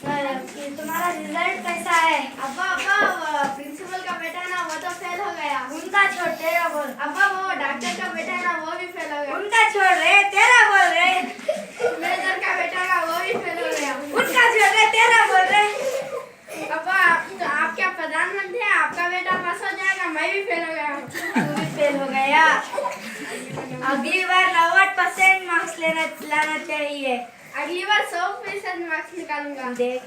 तुम्हारा रिजल्ट कैसा है? अब्बा अब्बा प्रिंसिपल का बेटा है ना वो तो फेल हो गया। उनका छोड़ तेरा बोल। अब्बा वो डॉक्टर का बेटा है ना वो भी फेल हो गया। उनका छोड़ रे तेरा बोल रे। मैनेजर का बेटा है वो भी फेल हो गया। उनका छोड़ रे तेरा बोल रे। अब्बा आप क्या प्रधानमंत्री है? आपका बेटा पास हो जाएगा, मैं भी फेल हो गया। तू भी फेल हो गया। अगली बार 90% मार्क्स लाना चाहिए। अगली बार 100% मार्क्स निकालूंगा। देख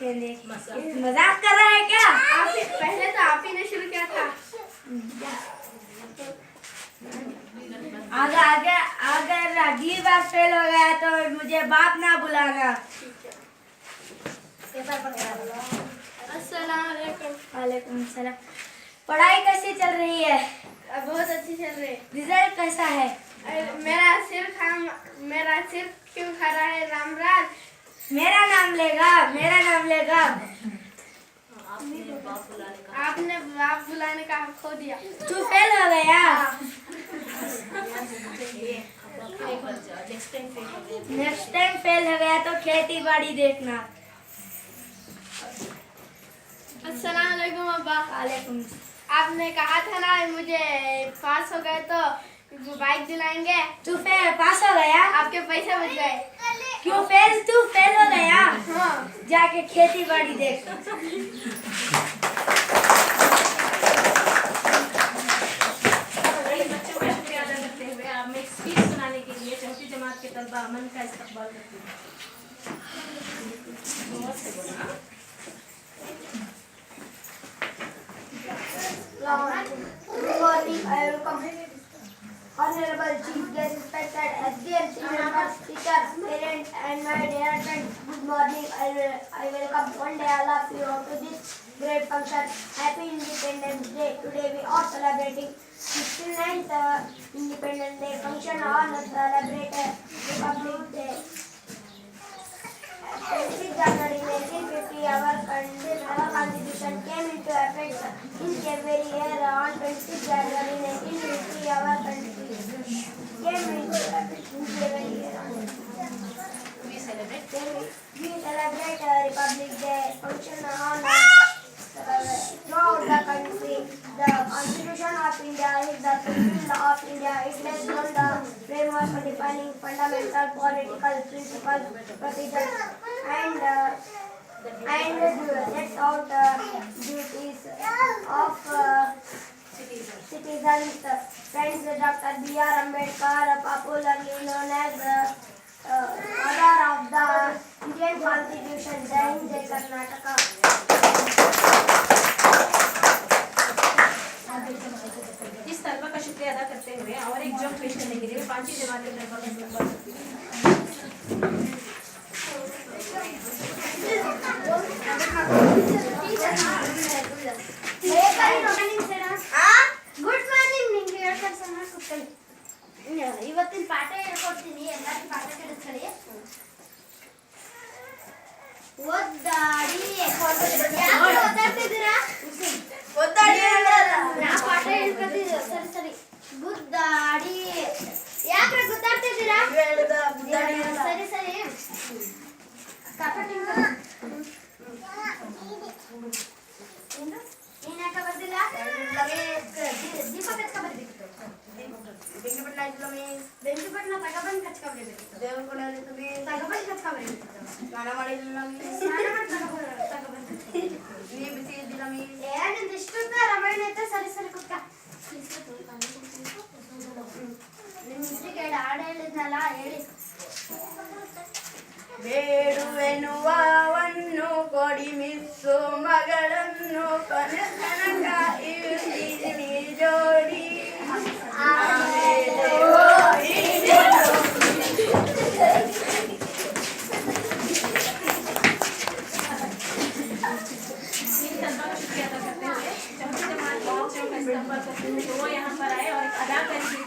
मजाक कर रहा है क्या? पहले तो आप ही ने शुरू किया था। अगर अगली बार फेल हो गया तो मुझे बाप ना बुलाना। अस्सलाम वालेकुम। वालेकुम सलाम। पढ़ाई कैसी चल रही है? बहुत अच्छी चल रही है। रिजल्ट कैसा है? मेरा सिर क्यों खा रहा है रामराज? मेरा नाम लेगा। आपने बाप बुलाने का हक खो दिया। तू फेल हो गया। नेक्स्ट टाइम फेल हो गया तो खेती बाड़ी देखना। अस्सलाम वालेकुम अब्बा। वालेकुम। आपने कहा था ना मुझे पास हो गए तो बाइक दिलाएंगे। तू पास हो गया। आपके पैसे बच गए। क्यों तू फेल हो गया? हाँ। जाके खेती बाड़ी देख। बच्चों का शुक्रिया अदा करते हुए आप में स्पीच सुनाने के लिए चौथी जमात के तलबा अमन का इस्तकबाल करती हूँ। Good morning, I welcome Honorable Chief Guest, respected SDM members, teachers, parents, and my dear friends. Good morning, I welcome one day all of you to this great function. Happy Independence Day. Today we are celebrating 69th Independence Day function on celebrate Republic Day. 26 January 1950, our Constitution came into effect in February year. On 26 January 1950, our Constitution came into effect in February year. We celebrate Republic Day function on throughout the country. The Constitution of India is the supreme law of India. It lays down the framework for defining fundamental political principles, procedures, and sets out duties of citizens. Friends, Dr. B.R. Ambedkar, popularly known as father of the Indian Constitution. Jai Hind, Jai Karnataka. इस तलबा का शुक्रिया अदा करते हुए और एक joke पेश करने के लिए पांचवी जमात के तलबा का इस्तकबाल करती हूँ। ಗುಡ್ ಮಾರ್ನಿಂಗ್ ನಿಮಗೆ ಹೇಳ್ತಾರೆ ಸಣ್ಣ ಕೂತ್ಕೊಳ್ಳಿ ಇವತ್ತಿನ ಪಾಠ ಹೇಳ್ಕೊಡ್ತೀನಿ ಎಲ್ಲರಿಗೂ ಪಾಠ ಕೇಳಿಸ್ಕೊಳ್ಳಿ ಒದ್ದಾಡಿ ಯಾಕೆ ಒದ್ದಾಡ್ತಿದ್ದೀರಾ ಒದ್ದಾಡಿ ನಾ ಪಾಠ ಹೇಳ್ಕೊತಿದ್ದೀವಿ ಸರಿ ಗುದ್ದಾಡಿ ಯಾಕೆ ಗುದ್ದಾಡ್ತಿದ್ದೀರಾ ಸರಿ ನೀನ್ ಯಾಕೆ ಬರ್ದಿಲ್ಲ ದೀಪ ಕಚ್ಕ ಬರ್ಬೇಕಿತ್ತು ಬೆಂಕಿ ಪಟ್ನ ತಗೊಬಂದು ಕಚ್ಕ ಬರ್ಬೇಕಿತ್ತು ತಗೊಬಂದು ಕಚ್ಕ ಬರ್ಬೇಕಿತ್ತು ಸ್ನಾನ ಮಾಡಿಲ್ಲ ತಗೊಬಂದು ನೀ ಬಿಸಿ ಇದ್ದಿಲ್ಲ ನಿಂದು ಇಷ್ಟು ರಾಮಾಯಣ ಐತೆ ಸರಿ ಕುತ್ಕ ನಿಮ್ ಇದ್ರಿಗೆ ಹಾಡು ಹೇಳಿದ್ನಲ್ಲ ಹೇಳಿ ಬೇಡುವೆನುವವನ್ನು ಕೊಡಿ ಮಿಸ್ಸು ಮಗಳನ್ನು ಕೊನೆತನಕ ಇರ್ತೀನಿ ಜೋಡಿ वो यहाँ पर आए और एक अदा करेंगे।